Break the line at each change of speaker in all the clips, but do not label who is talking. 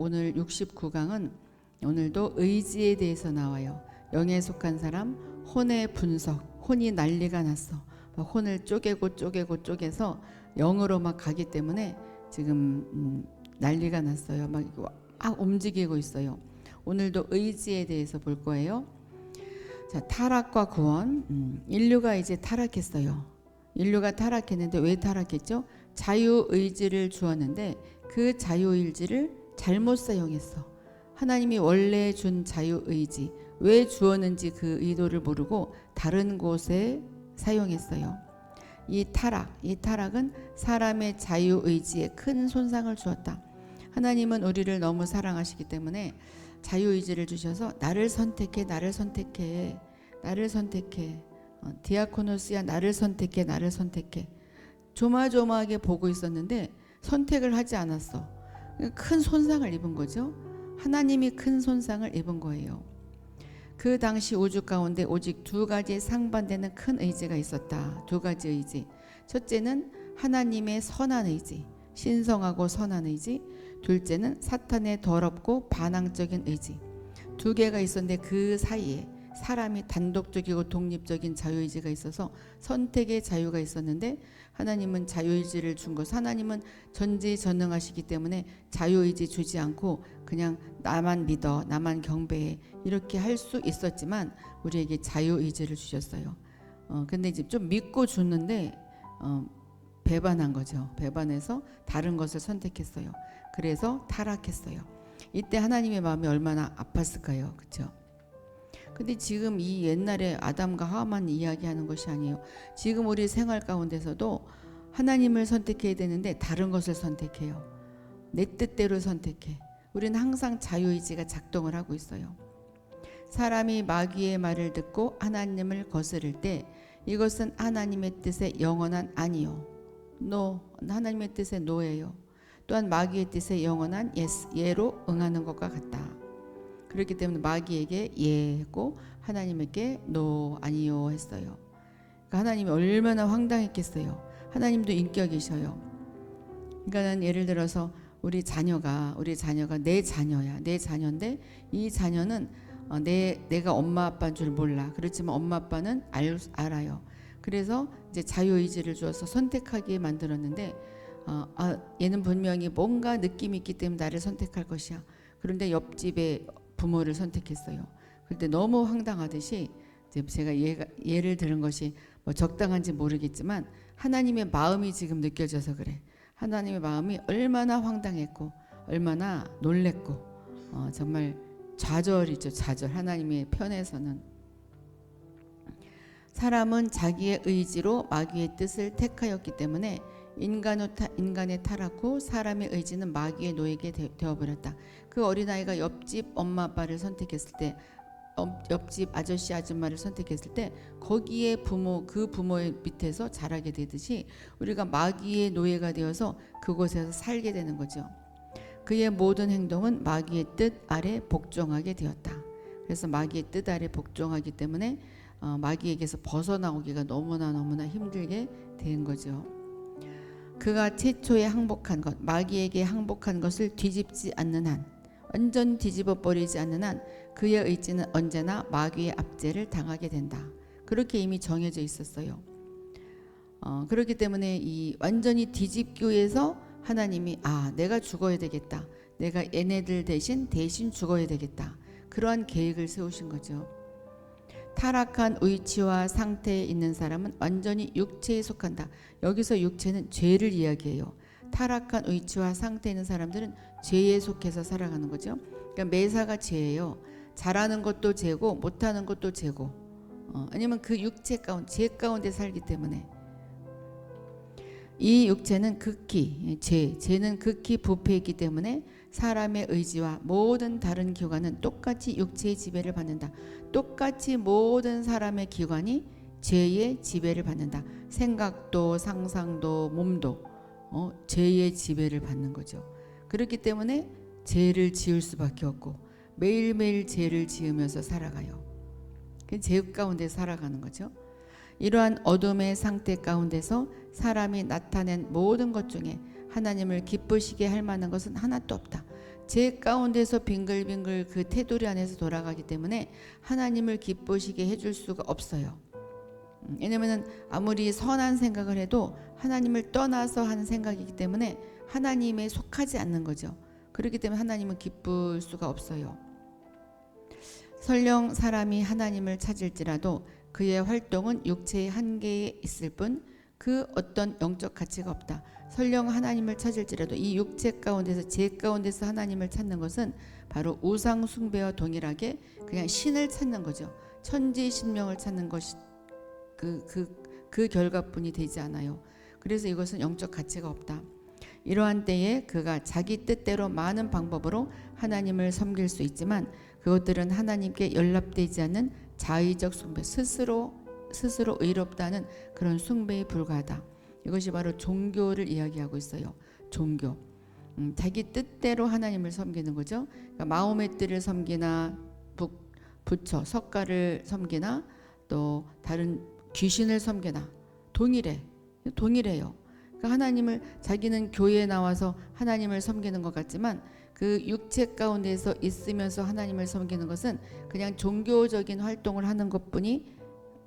오늘 69강은 오늘도 의지에 대해서 나와요. 영에 속한 사람, 혼의 분석, 혼이 난리가 났어. 혼을 쪼개서 영으로 막 가기 때문에 지금 난리가 났어요. 막 움직이고 있어요. 오늘도 의지에 대해서 볼 거예요. 자, 타락과 구원. 인류가 이제 타락했어요. 인류가 타락했는데 왜 타락했죠? 자유의지를 주었는데 그 자유의지를 잘못 사용했어. 하나님이 원래 준 자유의지, 왜 주었는지 그 의도를 모르고 다른 곳에 사용했어요. 이 타락은 사람의 자유의지에 큰 손상을 주었다. 하나님은 우리를 너무 사랑하시기 때문에 자유의지를 주셔서 나를 선택해. 디아코노스야, 나를 선택해. 조마조마하게 보고 있었는데 선택을 하지 않았어. 큰 손상을 입은 거죠. 하나님이 큰 손상을 입은 거예요. 그 당시 우주 가운데 오직 두 가지 상반되는 큰 의지가 있었다. 두 가지 의지. 첫째는 하나님의 선한 의지, 신성하고 선한 의지. 둘째는 사탄의 더럽고 반항적인 의지. 두 개가 있었는데 그 사이에 사람이 단독적이고 독립적인 자유의지가 있어서 선택의 자유가 있었는데 하나님은 자유의지를 준 것. 하나님은 전지전능하시기 때문에 자유의지 주지 않고 그냥 나만 믿어, 나만 경배해 이렇게 할 수 있었지만 우리에게 자유의지를 주셨어요. 근데 이제 좀 믿고 줬는데 배반한 거죠. 배반해서 다른 것을 선택했어요. 그래서 타락했어요. 이때 하나님의 마음이 얼마나 아팠을까요? 그렇죠? 근데 지금 이 옛날에 아담과 하와만 이야기하는 것이 아니에요. 지금 우리 생활 가운데서도 하나님을 선택해야 되는데 다른 것을 선택해요. 내 뜻대로 선택해. 우리는 항상 자유의지가 작동을 하고 있어요. 사람이 마귀의 말을 듣고 하나님을 거스를 때 이것은 하나님의 뜻의 영원한 아니요. 하나님의 뜻의 노예요. 또한 마귀의 뜻의 영원한 예로 응하는 것과 같다. 그렇기 때문에 마귀에게 예 했고 하나님에게 노 아니요 했어요. 그러니까 하나님이 얼마나 황당했겠어요. 하나님도 인격이셔요. 그러니까는 예를 들어서 우리 자녀가 내 자녀야. 내 자녀인데 이 자녀는 내가 엄마 아빠인 줄 몰라. 그렇지만 엄마 아빠는 알아요. 그래서 이제 자유의지를 주어서 선택하게 만들었는데 얘는 분명히 뭔가 느낌이 있기 때문에 나를 선택할 것이야. 그런데 옆집에 부모를 선택했어요. 그때 너무 황당하듯이 제가 예를 들은 것이 뭐 적당한지 모르겠지만 하나님의 마음이 지금 느껴져서 그래. 하나님의 마음이 얼마나 황당했고 얼마나 놀랬고 정말 좌절이죠. 좌절. 하나님의 편에서는 사람은 자기의 의지로 마귀의 뜻을 택하였기 때문에 인간의 타락 후 사람의 의지는 마귀의 노예게 되어버렸다. 그 어린아이가 옆집 엄마 아빠를 선택했을 때, 옆집 아저씨 아줌마를 선택했을 때 거기에 그 부모의 밑에서 자라게 되듯이 우리가 마귀의 노예가 되어서 그곳에서 살게 되는 거죠. 그의 모든 행동은 마귀의 뜻 아래 복종하게 되었다. 그래서 마귀의 뜻 아래 복종하기 때문에 마귀에게서 벗어나오기가 너무나 힘들게 된 거죠. 그가 최초에 항복한 것, 마귀에게 항복한 것을 뒤집지 않는 한, 완전 뒤집어 버리지 않는 한 그의 의지는 언제나 마귀의 압제를 당하게 된다. 그렇게 이미 정해져 있었어요. 그렇기 때문에 이 완전히 뒤집기 위해서 하나님이 내가 죽어야 되겠다. 내가 얘네들 대신 죽어야 되겠다. 그러한 계획을 세우신 거죠. 타락한 위치와 상태에 있는 사람은 완전히 육체에 속한다. 여기서 육체는 죄를 이야기해요. 타락한 위치와 상태에 있는 사람들은 죄에 속해서 살아가는 거죠. 그러니까 매사가 죄예요. 잘하는 것도 죄고 못하는 것도 죄고 아니면 그 육체 가운데 죄 가운데 살기 때문에 이 육체는 죄는 극히 부패했기 때문에 사람의 의지와 모든 다른 기관은 똑같이 육체의 지배를 받는다. 똑같이 모든 사람의 기관이 죄의 지배를 받는다. 생각도 상상도 몸도 죄의 지배를 받는 거죠. 그렇기 때문에 죄를 지을 수밖에 없고 매일매일 죄를 지으면서 살아가요. 죄 가운데 살아가는 거죠. 이러한 어둠의 상태 가운데서 사람이 나타낸 모든 것 중에 하나님을 기쁘시게 할 만한 것은 하나도 없다. 제 가운데서 빙글빙글 그 테두리 안에서 돌아가기 때문에 하나님을 기쁘시게 해줄 수가 없어요. 왜냐면은 아무리 선한 생각을 해도 하나님을 떠나서 하는 생각이기 때문에 하나님에 속하지 않는 거죠. 그렇기 때문에 하나님은 기쁠 수가 없어요. 설령 사람이 하나님을 찾을지라도 그의 활동은 육체의 한계에 있을 뿐 그 어떤 영적 가치가 없다. 설령 하나님을 찾을지라도 이 육체 가운데서 제 가운데서 하나님을 찾는 것은 바로 우상 숭배와 동일하게 그냥 신을 찾는 거죠. 천지신명을 찾는 것이 그 결과뿐이 되지 않아요. 그래서 이것은 영적 가치가 없다. 이러한 때에 그가 자기 뜻대로 많은 방법으로 하나님을 섬길 수 있지만 그것들은 하나님께 연락되지 않는 자의적 숭배, 스스로 의롭다는 그런 숭배에 불과하다. 이것이 바로 종교를 이야기하고 있어요. 종교. 자기 뜻대로 하나님을 섬기는 거죠. 그러니까 마음의 뜻을 섬기나 부처, 석가를 섬기나 또 다른 귀신을 섬기나 동일해요. 그러니까 하나님을 자기는 교회에 나와서 하나님을 섬기는 것 같지만 그 육체 가운데서 있으면서 하나님을 섬기는 것은 그냥 종교적인 활동을 하는 것뿐이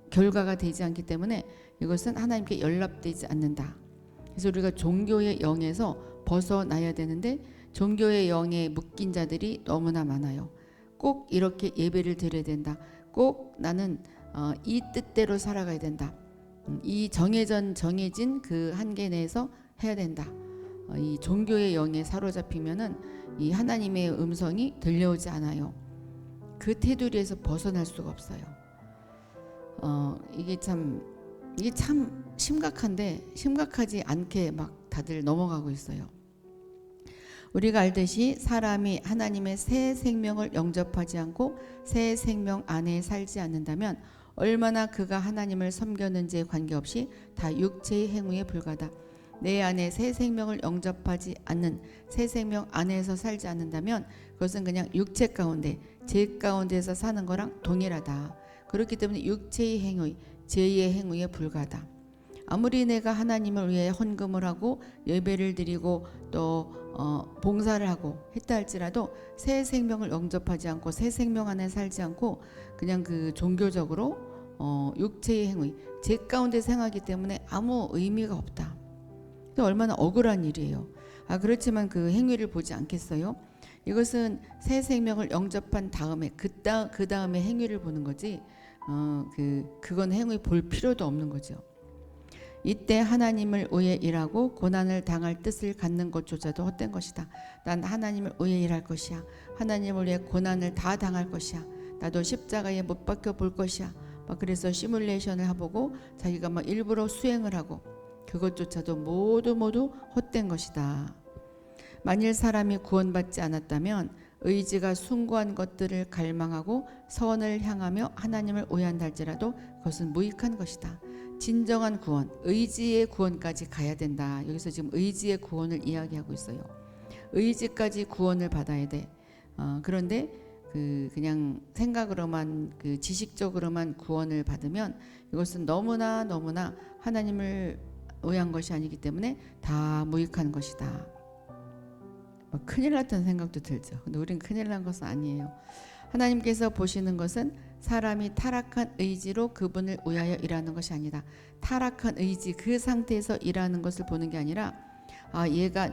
결과가 되지 않기 때문에 이것은 하나님께 연락되지 않는다. 그래서 우리가 종교의 영에서 벗어나야 되는데 종교의 영에 묶인 자들이 너무나 많아요. 꼭 이렇게 예배를 드려야 된다. 꼭 나는 이 뜻대로 살아가야 된다. 이 정해진 그 한계 내에서 해야 된다. 이 종교의 영에 사로잡히면은 이 하나님의 음성이 들려오지 않아요. 그 테두리에서 벗어날 수가 없어요. 이게 참 심각한데 심각하지 않게 막 다들 넘어가고 있어요. 우리가 알듯이 사람이 하나님의 새 생명을 영접하지 않고 새 생명 안에 살지 않는다면 얼마나 그가 하나님을 섬겼는지에 관계없이 다 육체의 행위에 불과하다. 내 안에 새 생명을 영접하지 않는 새 생명 안에서 살지 않는다면 그것은 그냥 육체 가운데 제 가운데서 사는 거랑 동일하다. 그렇기 때문에 육체의 행위, 죄의 행위에 불과하다. 아무리 내가 하나님을 위해 헌금을 하고 예배를 드리고 또 봉사를 하고 했다 할지라도 새 생명을 영접하지 않고 새 생명 안에 살지 않고 그냥 그 종교적으로 육체의 행위, 제 가운데 생하기 때문에 아무 의미가 없다. 얼마나 억울한 일이에요. 그렇지만 그 행위를 보지 않겠어요? 이것은 새 생명을 영접한 다음에 그 다음에 행위를 보는 거지. 그건 행위 볼 필요도 없는 거죠. 이때 하나님을 위해 일하고 고난을 당할 뜻을 갖는 것조차도 헛된 것이다. 난 하나님을 위해 일할 것이야. 하나님을 위해 고난을 다 당할 것이야. 나도 십자가에 못 박혀 볼 것이야. 막 그래서 시뮬레이션을 해보고 자기가 막 일부러 수행을 하고 그것조차도 모두 헛된 것이다. 만일 사람이 구원받지 않았다면 의지가 숭고한 것들을 갈망하고 선을 향하며 하나님을 오해한다 할지라도 그것은 무익한 것이다. 진정한 구원, 의지의 구원까지 가야 된다. 여기서 지금 의지의 구원을 이야기하고 있어요. 의지까지 구원을 받아야 돼. 그런데 그냥 생각으로만 지식적으로만 구원을 받으면 이것은 너무나 하나님을 오해한 것이 아니기 때문에 다 무익한 것이다. 큰일 났다는 생각도 들죠. 근데 우린 큰일 난 것은 아니에요. 하나님께서 보시는 것은 사람이 타락한 의지로 그분을 위하여 일하는 것이 아니다. 타락한 의지 그 상태에서 일하는 것을 보는 게 아니라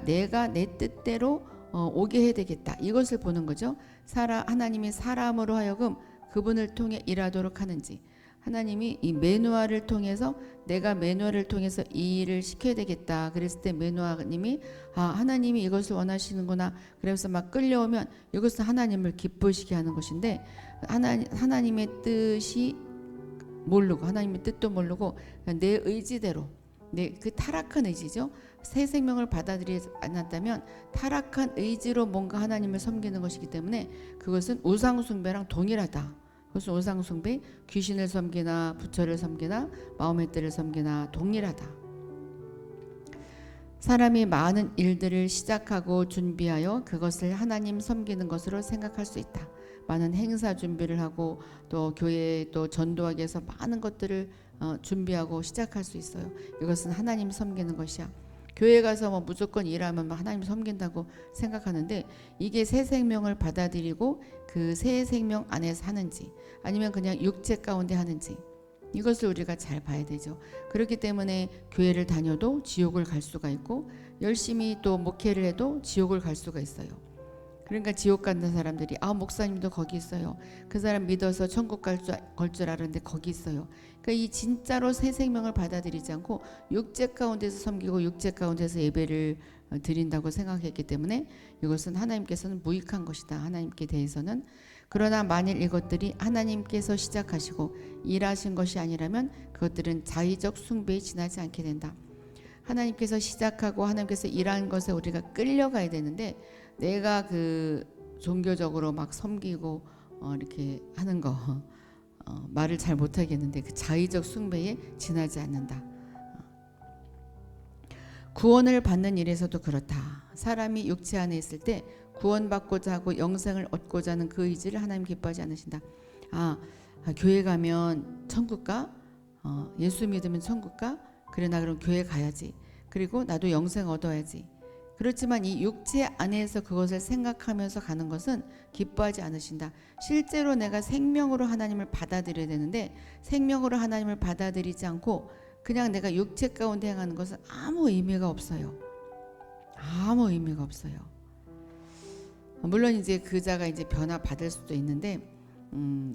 내가 내 뜻대로 오게 해야 되겠다. 이것을 보는 거죠. 하나님이 사람으로 하여금 그분을 통해 일하도록 하는지 하나님이 이 매누아를 통해서 내가 매누아를 통해서 이 일을 시켜야 되겠다. 그랬을 때 매누아님이 하나님이 이것을 원하시는구나. 그래서 막 끌려오면 이것은 하나님을 기쁘시게 하는 것인데 하나님의 뜻이 모르고 하나님의 뜻도 모르고 내 의지대로 그 타락한 의지죠. 새 생명을 받아들이지 않았다면 타락한 의지로 뭔가 하나님을 섬기는 것이기 때문에 그것은 우상 숭배랑 동일하다. 그것은 우상 숭배, 귀신을 섬기나 부처를 섬기나 마음의 뜻을 섬기나 동일하다. 사람이 많은 일들을 시작하고 준비하여 그것을 하나님 섬기는 것으로 생각할 수 있다. 많은 행사 준비를 하고 또 교회에 또 전도하기 위해서 많은 것들을 준비하고 시작할 수 있어요. 이것은 하나님 섬기는 것이야. 교회 가서 뭐 무조건 일하면 막 하나님 섬긴다고 생각하는데 이게 새 생명을 받아들이고 그 새 생명 안에서 하는지 아니면 그냥 육체 가운데 하는지 이것을 우리가 잘 봐야 되죠. 그렇기 때문에 교회를 다녀도 지옥을 갈 수가 있고 열심히 또 목회를 해도 지옥을 갈 수가 있어요. 그러니까 지옥 가는 사람들이 목사님도 거기 있어요. 그 사람 믿어서 천국 갈 줄 알았는데 거기 있어요. 그러니까 이 진짜로 새 생명을 받아들이지 않고 육체 가운데서 섬기고 육체 가운데서 예배를 드린다고 생각했기 때문에 이것은 하나님께서는 무익한 것이다. 하나님께 대해서는. 그러나 만일 이것들이 하나님께서 시작하시고 일하신 것이 아니라면 그것들은 자의적 숭배에 지나지 않게 된다. 하나님께서 시작하고 하나님께서 일한 것에 우리가 끌려가야 되는데 내가 그 종교적으로 막 섬기고 이렇게 하는 거 말을 잘 못하겠는데 그 자의적 숭배에 지나지 않는다. 구원을 받는 일에서도 그렇다. 사람이 육체 안에 있을 때 구원받고자 하고 영생을 얻고자 하는 그 의지를 하나님 기뻐하지 않으신다. 교회 가면 천국 가? 예수 믿으면 천국 가? 그래 나 그럼 교회 가야지. 그리고 나도 영생 얻어야지. 그렇지만 이 육체 안에서 그것을 생각하면서 가는 것은 기뻐하지 않으신다. 실제로 내가 생명으로 하나님을 받아들여야 되는데 생명으로 하나님을 받아들이지 않고 그냥 내가 육체 가운데 행하는 것은 아무 의미가 없어요. 아무 의미가 없어요. 물론 이제 그자가 이제 변화 받을 수도 있는데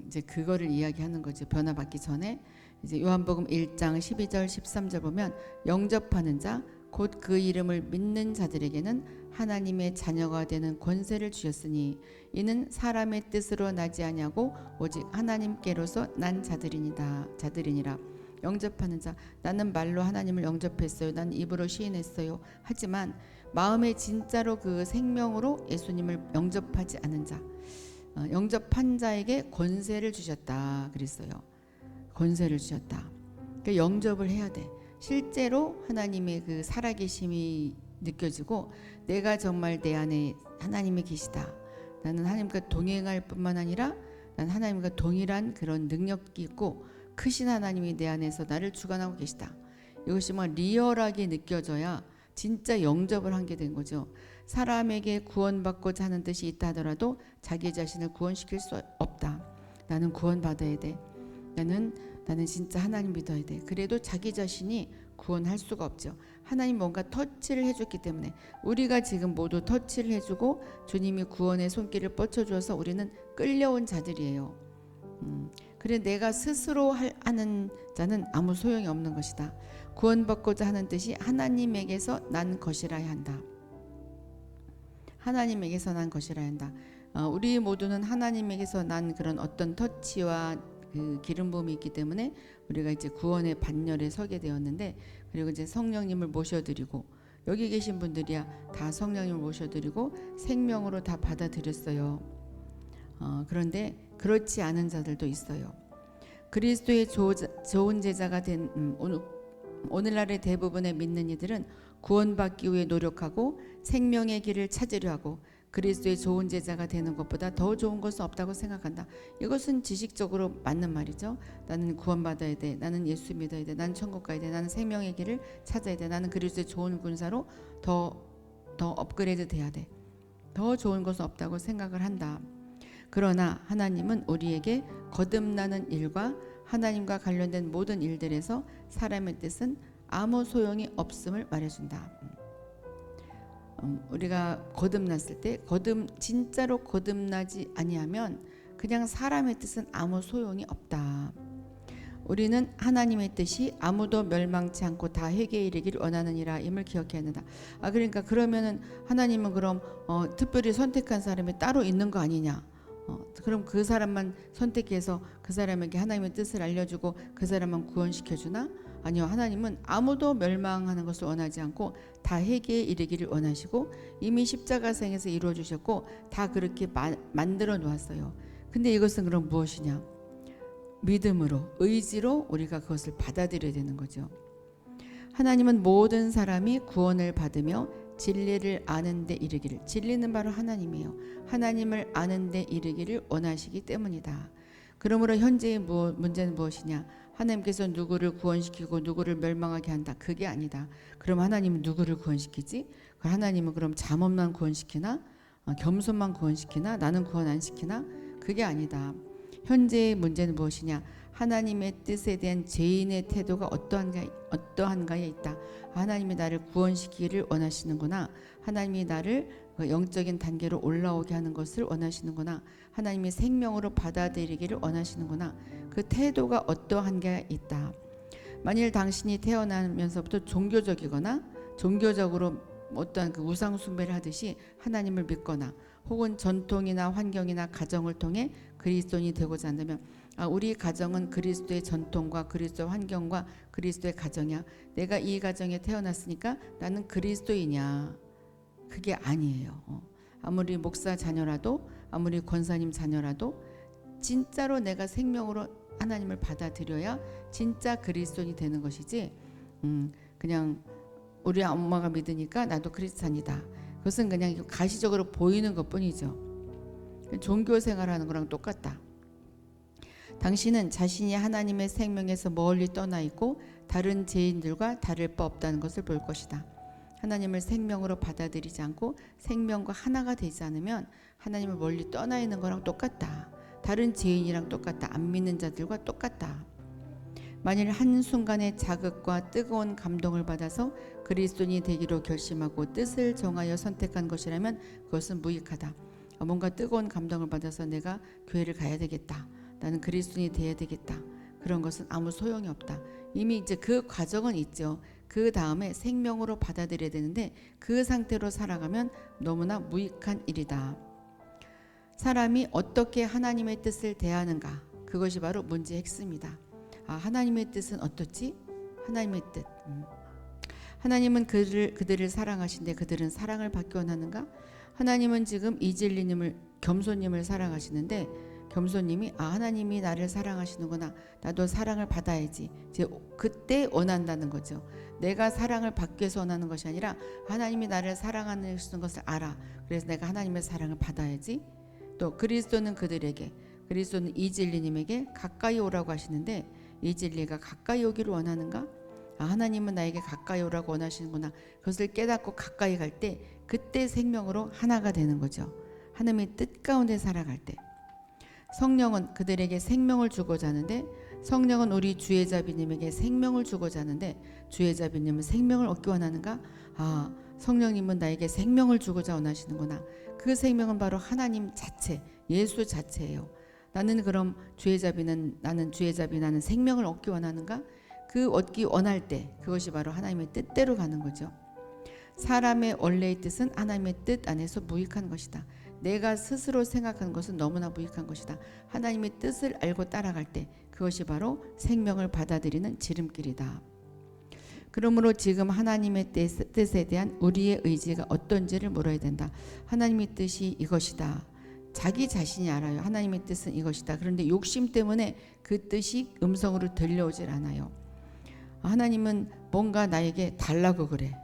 이제 그거를 이야기하는 거죠. 변화 받기 전에 이제 요한복음 1장 12절 13절 보면 영접하는 자 곧 그 이름을 믿는 자들에게는 하나님의 자녀가 되는 권세를 주셨으니 이는 사람의 뜻으로 나지 아니하고 오직 하나님께로서 난 자들이니라. 영접하는 자, 나는 말로 하나님을 영접했어요. 난 입으로 시인했어요. 하지만 마음에 진짜로 그 생명으로 예수님을 영접하지 않은 자, 영접한 자에게 권세를 주셨다 그랬어요. 권세를 주셨다. 그러니까 영접을 해야 돼. 실제로 하나님의 그 살아계심이 느껴지고 내가 정말 내 안에 하나님이 계시다. 나는 하나님과 동행할 뿐만 아니라 난 하나님과 동일한 그런 능력이 있고 크신 하나님이 내 안에서 나를 주관하고 계시다. 이것이 막 리얼하게 느껴져야 진짜 영접을 한 게 된 거죠. 사람에게 구원받고자 하는 뜻이 있다 하더라도 자기 자신을 구원시킬 수 없다. 나는 구원받아야 돼. 나는 진짜 하나님 믿어야 돼. 그래도 자기 자신이 구원할 수가 없죠. 하나님 뭔가 터치를 해줬기 때문에 우리가 지금 모두 터치를 해주고 주님이 구원의 손길을 뻗쳐주어서 우리는 끌려온 자들이에요. 그래 내가 스스로 하는 자는 아무 소용이 없는 것이다. 구원받고자 하는 뜻이 하나님에게서 난 것이라야 한다. 하나님에게서 난 것이라야 한다. 우리 모두는 하나님에게서 난 그런 어떤 터치와 그 기름 부음이 있기 때문에 우리가 이제 구원의 반열에 서게 되었는데 그리고 이제 성령님을 모셔드리고 여기 계신 분들이야 다 성령님을 모셔드리고 생명으로 다 받아들였어요. 그런데 그렇지 않은 자들도 있어요. 그리스도의 좋은 제자가 된 오늘날의 대부분의 믿는 이들은 구원받기 위해 노력하고 생명의 길을 찾으려 하고 그리스도의 좋은 제자가 되는 것보다 더 좋은 것은 없다고 생각한다. 이것은 지식적으로 맞는 말이죠. 나는 구원받아야 돼. 나는 예수 믿어야 돼. 나는 천국 가야 돼. 나는 생명의 길을 찾아야 돼. 나는 그리스도의 좋은 군사로 더 업그레이드 돼야 돼. 더 좋은 것은 없다고 생각을 한다. 그러나 하나님은 우리에게 거듭나는 일과 하나님과 관련된 모든 일들에서 사람의 뜻은 아무 소용이 없음을 말해준다. 우리가 거듭났을 때 진짜로 거듭나지 아니하면 그냥 사람의 뜻은 아무 소용이 없다. 우리는 하나님의 뜻이 아무도 멸망치 않고 다 회개에 이르기를 원하느니라 임을 기억해야 한다. 그러니까 그러면은 하나님은 그럼 특별히 선택한 사람이 따로 있는 거 아니냐? 그럼 그 사람만 선택해서 그 사람에게 하나님의 뜻을 알려주고 그 사람만 구원시켜주나? 아니요. 하나님은 아무도 멸망하는 것을 원하지 않고 다 회개에 이르기를 원하시고 이미 십자가상에서 이루어 주셨고 다 그렇게 만들어 놓았어요. 근데 이것은 그럼 무엇이냐? 믿음으로, 의지로 우리가 그것을 받아들여야 되는 거죠. 하나님은 모든 사람이 구원을 받으며 진리를 아는 데 이르기를, 진리는 바로 하나님이에요. 하나님을 아는 데 이르기를 원하시기 때문이다. 그러므로 현재의 문제는 무엇이냐? 하나님께서 누구를 구원시키고 누구를 멸망하게 한다. 그게 아니다. 그럼 하나님은 누구를 구원시키지? 하나님은 그럼 잠언만 구원시키나? 겸손만 구원시키나? 나는 구원 안 시키나? 그게 아니다. 현재의 문제는 무엇이냐? 하나님의 뜻에 대한 죄인의 태도가 어떠한가에 있다. 하나님이 나를 구원시키기를 원하시는구나. 하나님이 나를 영적인 단계로 올라오게 하는 것을 원하시는구나. 하나님이 생명으로 받아들이기를 원하시는구나. 그 태도가 어떠한 게 있다. 만일 당신이 태어나면서부터 종교적이거나 종교적으로 어떠한 그 우상 숭배를 하듯이 하나님을 믿거나 혹은 전통이나 환경이나 가정을 통해 그리스도인이 되고자 한다면 우리 가정은 그리스도의 전통과 그리스도의 환경과 그리스도의 가정이야. 내가 이 가정에 태어났으니까 나는 그리스도이냐. 그게 아니에요. 아무리 목사 자녀라도 아무리 권사님 자녀라도 진짜로 내가 생명으로 하나님을 받아들여야 진짜 그리스도인이 되는 것이지 그냥 우리 엄마가 믿으니까 나도 크리스찬이다. 그것은 그냥 가시적으로 보이는 것뿐이죠. 종교 생활하는 거랑 똑같다. 당신은 자신이 하나님의 생명에서 멀리 떠나 있고 다른 죄인들과 다를 바 없다는 것을 볼 것이다. 하나님을 생명으로 받아들이지 않고 생명과 하나가 되지 않으면 하나님을 멀리 떠나 있는 거랑 똑같다. 다른 죄인이랑 똑같다. 안 믿는 자들과 똑같다. 만일 한순간의 자극과 뜨거운 감동을 받아서 그리스도인이 되기로 결심하고 뜻을 정하여 선택한 것이라면 그것은 무익하다. 뭔가 뜨거운 감동을 받아서 내가 교회를 가야 되겠다. 나는 그리스도인이 돼야 되겠다. 그런 것은 아무 소용이 없다. 이미 이제 그 과정은 있죠. 그 다음에 생명으로 받아들여야 되는데 그 상태로 살아가면 너무나 무익한 일이다. 사람이 어떻게 하나님의 뜻을 대하는가, 그것이 바로 문제의 핵심이다. 하나님의 뜻은 어떻지? 하나님의 뜻. 하나님은 그들을 사랑하신데 그들은 사랑을 받기 원하는가? 하나님은 지금 이진리님을, 겸손님을 사랑하시는데 겸손님이 하나님이 나를 사랑하시는구나. 나도 사랑을 받아야지. 이제 그때 원한다는 거죠. 내가 사랑을 받기 위해서 원하는 것이 아니라 하나님이 나를 사랑하는 것을 알아. 그래서 내가 하나님의 사랑을 받아야지. 또 그리스도는 그들에게, 그리스도는 이진리님에게 가까이 오라고 하시는데 이진리가 가까이 오기를 원하는가? 하나님은 나에게 가까이 오라고 원하시는구나. 그것을 깨닫고 가까이 갈 때 그때 생명으로 하나가 되는 거죠. 하나님의 뜻 가운데 살아갈 때. 성령은 그들에게 생명을 주고자 하는데 성령은 우리 주의자비님에게 생명을 주고자 하는데 주의자비님은 생명을 얻기 원하는가? 성령님은 나에게 생명을 주고자 원하시는구나. 그 생명은 바로 하나님 자체, 예수 자체예요. 나는 그럼 나는 주의자비 나는 생명을 얻기 원하는가? 그 얻기 원할 때 그것이 바로 하나님의 뜻대로 가는 거죠. 사람의 원래의 뜻은 하나님의 뜻 안에서 무익한 것이다. 내가 스스로 생각하는 것은 너무나 무익한 것이다. 하나님의 뜻을 알고 따라갈 때 그것이 바로 생명을 받아들이는 지름길이다. 그러므로 지금 하나님의 뜻에 대한 우리의 의지가 어떤지를 물어야 된다. 하나님의 뜻이 이것이다. 자기 자신이 알아요. 하나님의 뜻은 이것이다. 그런데 욕심 때문에 그 뜻이 음성으로 들려오질 않아요. 하나님은 뭔가 나에게 달라고 그래.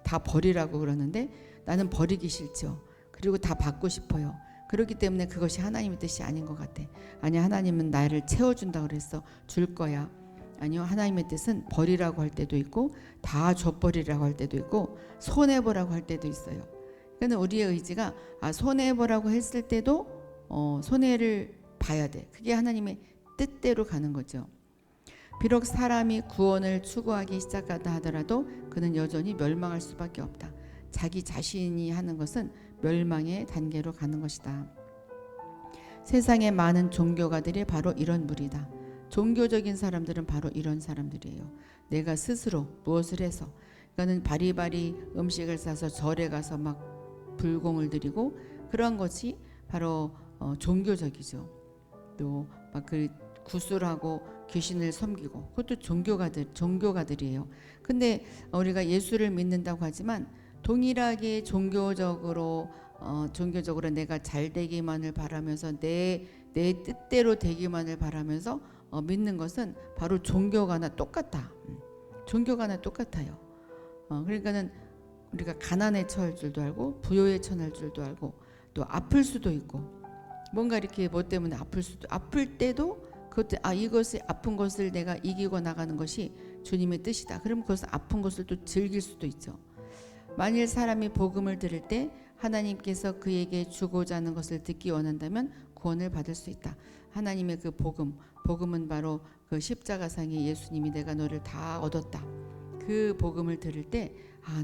다 버리라고 그러는데 나는 버리기 싫죠. 그리고 다 받고 싶어요. 그렇기 때문에 그것이 하나님의 뜻이 아닌 것 같아. 아니, 하나님은 나를 채워준다고 그랬어. 줄 거야. 아니요, 하나님의 뜻은 버리라고 할 때도 있고 다 줘버리라고 할 때도 있고 손해보라고 할 때도 있어요. 그러니까 우리의 의지가 손해보라고 했을 때도 손해를 봐야 돼. 그게 하나님의 뜻대로 가는 거죠. 비록 사람이 구원을 추구하기 시작하다 하더라도 그는 여전히 멸망할 수밖에 없다. 자기 자신이 하는 것은 멸망의 단계로 가는 것이다. 세상의 많은 종교가들이 바로 이런 무리다. 종교적인 사람들은 바로 이런 사람들이에요. 내가 스스로 무엇을 해서, 그러니까는 바리바리 음식을 싸서 절에 가서 막 불공을 드리고 그런 것이 바로 종교적이죠. 또 막 그 구술하고 귀신을 섬기고 그것도 종교가들이에요. 근데 우리가 예수를 믿는다고 하지만 동일하게 종교적으로 내가 잘 되기만을 바라면서 내 뜻대로 되기만을 바라면서 믿는 것은 바로 종교가나 똑같다. 종교가나 똑같아요. 그러니까는 우리가 가난에 처할 줄도 알고 부요에 처할 줄도 알고 또 아플 수도 있고 뭔가 이렇게 뭐 때문에 아플 때도 그것도 이것을 아픈 것을 내가 이기고 나가는 것이 주님의 뜻이다. 그럼 그것을 아픈 것을 또 즐길 수도 있죠. 만일 사람이 복음을 들을 때 하나님께서 그에게 주고자 하는 것을 듣기 원한다면 구원을 받을 수 있다. 하나님의 그 복음은 바로 그 십자가상의 예수님이 내가 너를 다 얻었다. 그 복음을 들을 때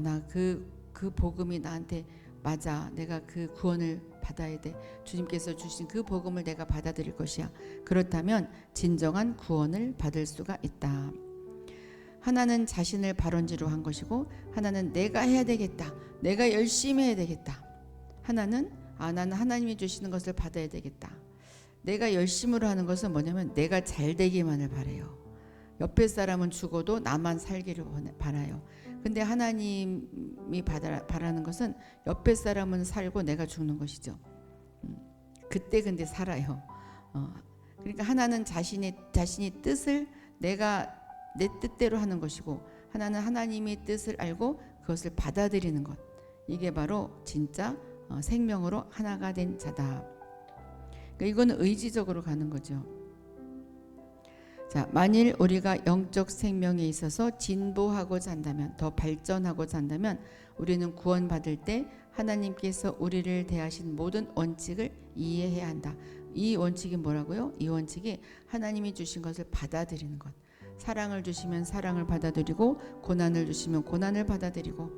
나 그 복음이 나한테 맞아. 내가 그 구원을 받아야 돼. 주님께서 주신 그 복음을 내가 받아들일 것이야. 그렇다면 진정한 구원을 받을 수가 있다. 하나는 자신을 발원지로 한 것이고 하나는 내가 해야 되겠다. 내가 열심히 해야 되겠다. 하나는 나는 하나님이 주시는 것을 받아야 되겠다. 내가 열심으로 하는 것은 뭐냐면 내가 잘 되기만을 바라요. 옆에 사람은 죽어도 나만 살기를 바라요. 근데 하나님이 바라는 것은 옆에 사람은 살고 내가 죽는 것이죠. 그때 근데 살아요. 그러니까 하나는 자신이 뜻을 내가 내 뜻대로 하는 것이고 하나는 하나님의 뜻을 알고 그것을 받아들이는 것. 이게 바로 진짜 생명으로 하나가 된 자다. 그러니까 이거는 의지적으로 가는 거죠. 자, 만일 우리가 영적 생명에 있어서 진보하고자 한다면, 더 발전하고자 한다면 우리는 구원받을 때 하나님께서 우리를 대하신 모든 원칙을 이해해야 한다. 이 원칙이 뭐라고요? 이 원칙이 하나님이 주신 것을 받아들이는 것. 사랑을 주시면 사랑을 받아들이고, 고난을 주시면 고난을 받아들이고,